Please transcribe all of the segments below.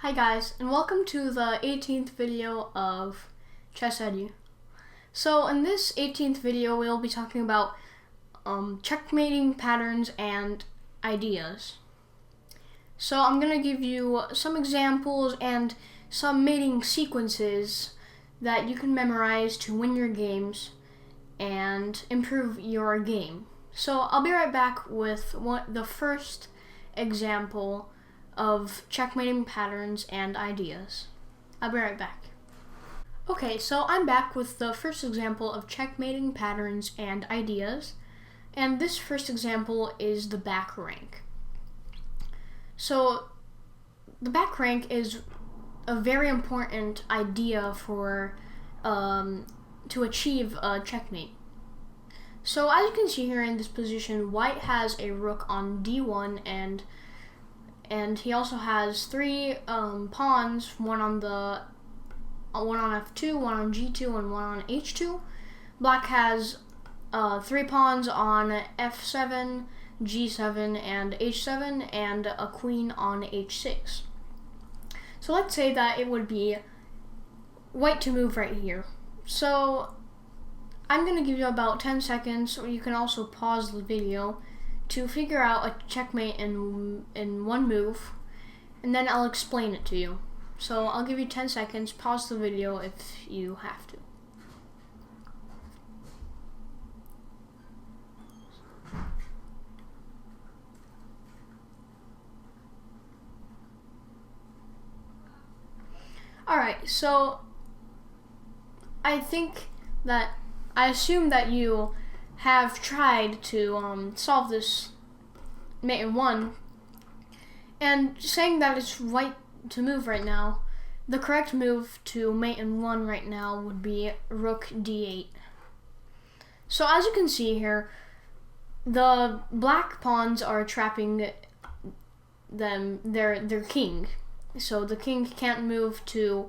Hi guys, and welcome to the 18th video of Chess Edu. So in this 18th video, we'll be talking about checkmating patterns and ideas. So I'm going to give you some examples and some mating sequences that you can memorize to win your games and improve your game. So I'll be right back with the first example of checkmating patterns and ideas. I'll be right back. Okay, so I'm back with the first example of checkmating patterns and ideas, and this first example is the back rank. So the back rank is a very important idea for to achieve a checkmate. So as you can see here in this position, white has a rook on d1 and he also has three pawns, one on f2, one on g2, and one on h2. Black has three pawns on f7, g7, and h7, and a queen on h6. So let's say that it would be white to move right here. So I'm going to give you about 10 seconds, or you can also pause the video to figure out a checkmate in one move, and then I'll explain it to you. So I'll give you 10 seconds, pause the video if you have to. Alright, so I assume that you have tried to solve this mate in one, and saying that it's white to move right now, the correct move to mate in one right now would be rook d8. So as you can see here, the black pawns are trapping their king. So the king can't move to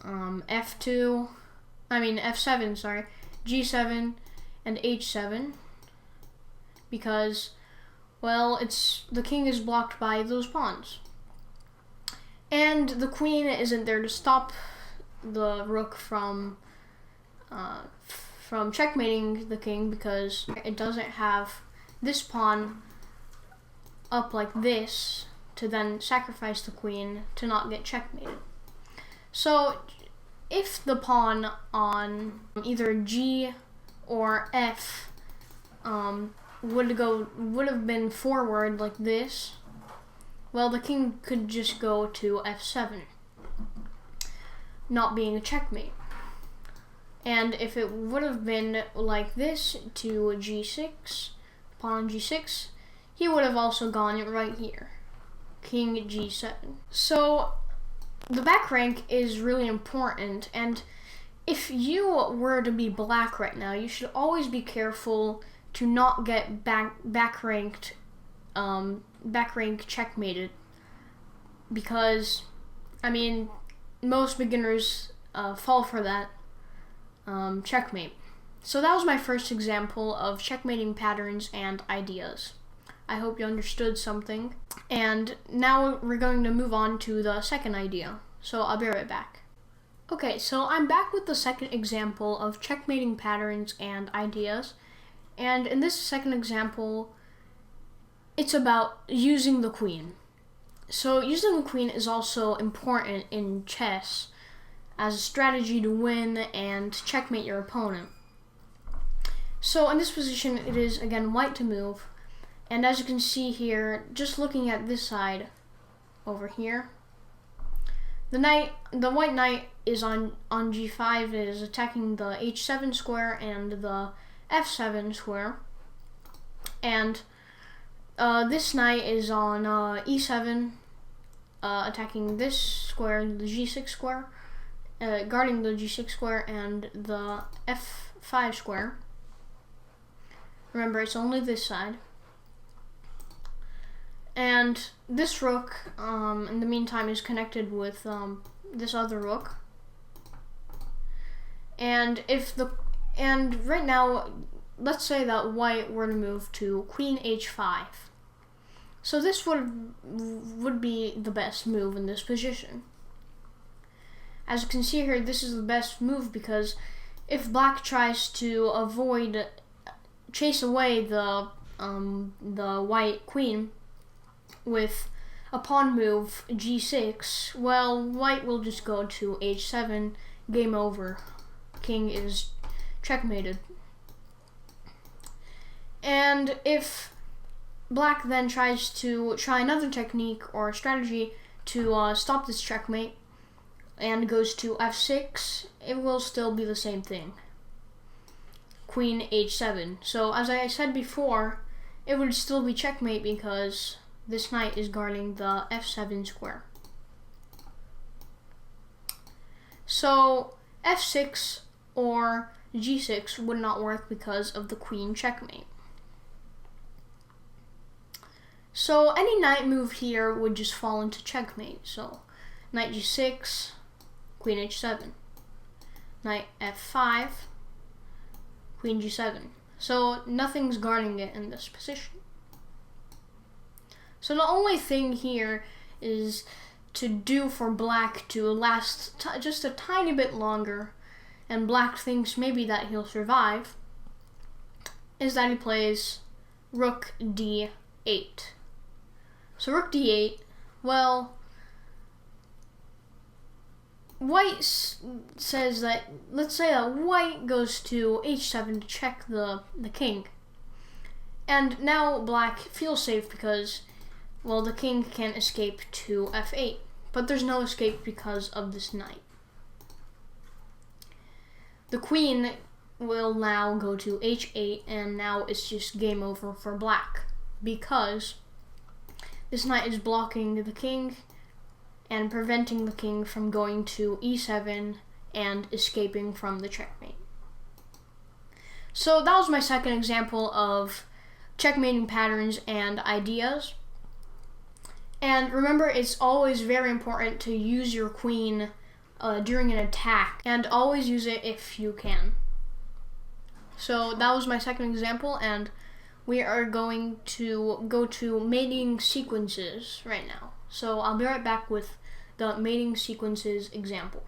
f7, g7, and h7 because, well, the king is blocked by those pawns. And the queen isn't there to stop the rook from checkmating the king because it doesn't have this pawn up like this to then sacrifice the queen to not get checkmated. So if the pawn on either g or f would have been forward like this, well, the king could just go to f7, not being a checkmate. And if it would have been like this to g6, pawn on g6, he would have also gone right here, king g7. So the back rank is really important, and if you were to be black right now, you should always be careful to not get back rank checkmated, because most beginners fall for that checkmate. So that was my first example of checkmating patterns and ideas. I hope you understood something. And now we're going to move on to the second idea. So I'll be right back. Okay, so I'm back with the second example of checkmating patterns and ideas. And in this second example, it's about using the queen. So using the queen is also important in chess as a strategy to win and checkmate your opponent. So in this position, it is again white to move. And as you can see here, just looking at this side over here, the white knight is on g5, it is attacking the h7 square and the f7 square. And this knight is on e7, attacking this square, the g6 square, guarding the g6 square and the f5 square. Remember, it's only this side. And this rook, in the meantime, is connected with this other rook. And right now, let's say that white were to move to queen h5. So this would be the best move in this position. As you can see here, this is the best move because if black tries to chase away the white queen with a pawn move g6, well, white will just go to h7, game over. King is checkmated. And if black then tries to try another technique or strategy to stop this checkmate and goes to f6, it will still be the same thing. Queen h7. So as I said before, it would still be checkmate because this knight is guarding the f7 square. So f6 or g6 would not work because of the queen checkmate. So any knight move here would just fall into checkmate. So knight g6, queen h7, knight f5, queen g7. So nothing's guarding it in this position. So the only thing here is to do for black to last just a tiny bit longer, and black thinks maybe that he'll survive, is that he plays rook d8. So rook d8, well, white says that, let's say that white goes to h7 to check the king. And now black feels safe because, well, the king can escape to f8, but there's no escape because of this knight. The queen will now go to h8, and now it's just game over for black because this knight is blocking the king and preventing the king from going to e7 and escaping from the checkmate. So that was my second example of checkmating patterns and ideas. And remember, it's always very important to use your queen during an attack, and always use it if you can. So that was my second example, and we are going to go to mating sequences right now. So I'll be right back with the mating sequences example.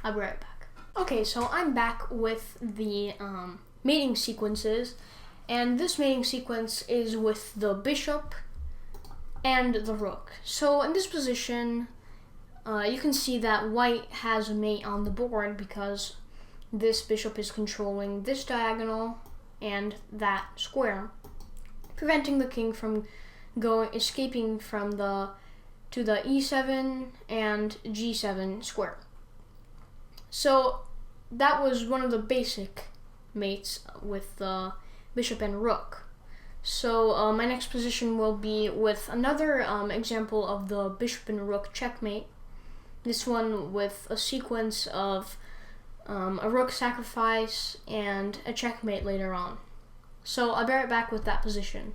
I'll be right back. Okay, so I'm back with the mating sequences, and this mating sequence is with the bishop and the rook. So in this position, you can see that white has a mate on the board because this bishop is controlling this diagonal and that square, preventing the king from escaping from to the e7 and g7 square. So that was one of the basic mates with the bishop and rook. So my next position will be with another example of the bishop and rook checkmate. This one with a sequence of a rook sacrifice and a checkmate later on. So I'll be right back with that position.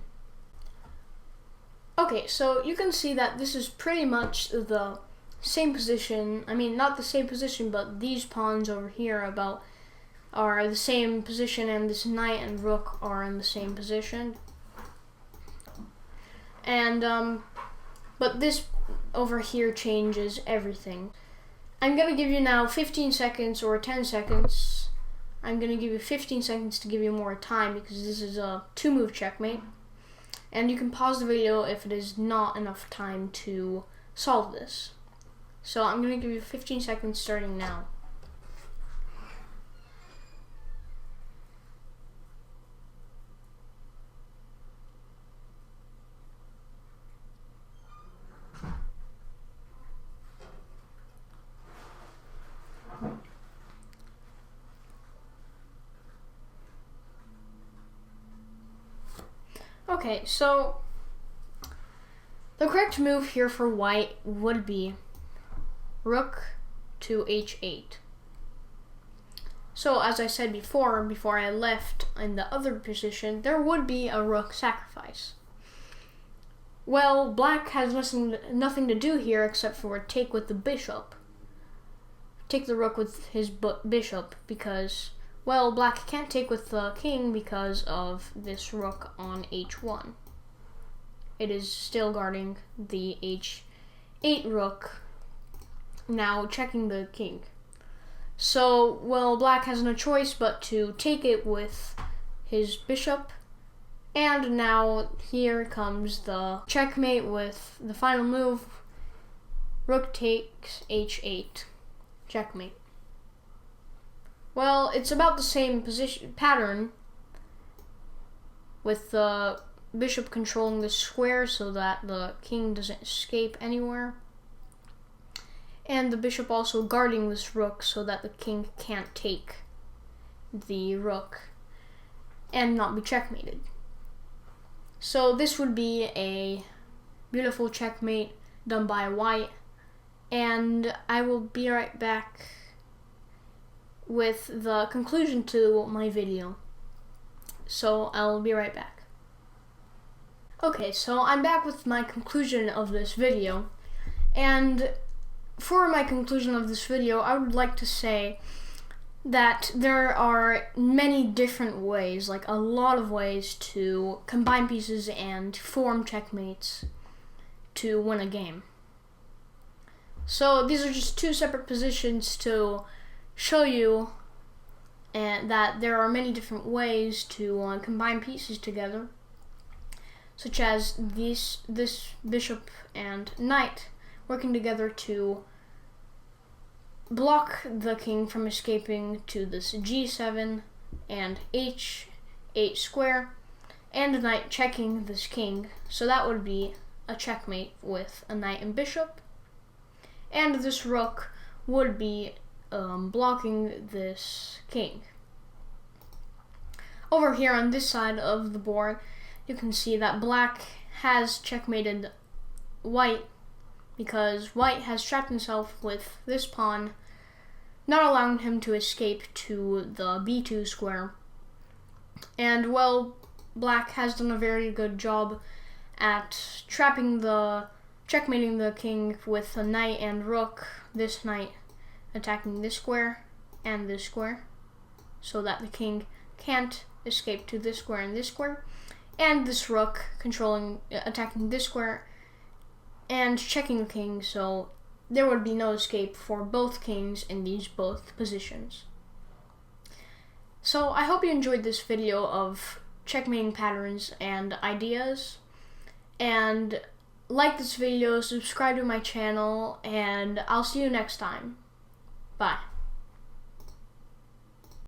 Okay, so you can see that this is pretty much the same position. I mean, not the same position, but these pawns over here are the same position, and this knight and rook are in the same position. And but this over here changes everything. I'm gonna give you now 15 seconds or 10 seconds. I'm gonna give you 15 seconds to give you more time because this is a 2-move checkmate. And you can pause the video if it is not enough time to solve this. So I'm gonna give you 15 seconds starting now. Okay, so the correct move here for white would be rook to h8. So as I said before I left in the other position, there would be a rook sacrifice. Well, black has nothing to do here except for take with the bishop. Take the rook with his bishop because, well, black can't take with the king because of this rook on h1. it is still guarding the h8 rook, now checking the king. So, well, black has no choice but to take it with his bishop. And now here comes the checkmate with the final move. Rook takes h8. Checkmate. Well, it's about the same pattern, with the bishop controlling the square so that the king doesn't escape anywhere. And the bishop also guarding this rook so that the king can't take the rook and not be checkmated. So this would be a beautiful checkmate done by white, and I will be right back with the conclusion to my video. So I'll be right back. Okay, so I'm back with my conclusion of this video, and for my conclusion of this video, I would like to say that there are many different ways, like a lot of ways, to combine pieces and form checkmates to win a game. So these are just two separate positions to show you that there are many different ways to combine pieces together, such as this bishop and knight working together to block the king from escaping to this g7 and h8 square, and a knight checking this king. So that would be a checkmate with a knight and bishop, and this rook would be blocking this king. Over here on this side of the board, you can see that black has checkmated white because white has trapped himself with this pawn, not allowing him to escape to the b2 square. And well, black has done a very good job at checkmating the king with a knight and rook, this knight attacking this square and this square, so that the king can't escape to this square and this square, and this rook attacking this square and checking the king, so there would be no escape for both kings in these both positions. So I hope you enjoyed this video of checkmating patterns and ideas, and like this video, subscribe to my channel, and I'll see you next time. Bye.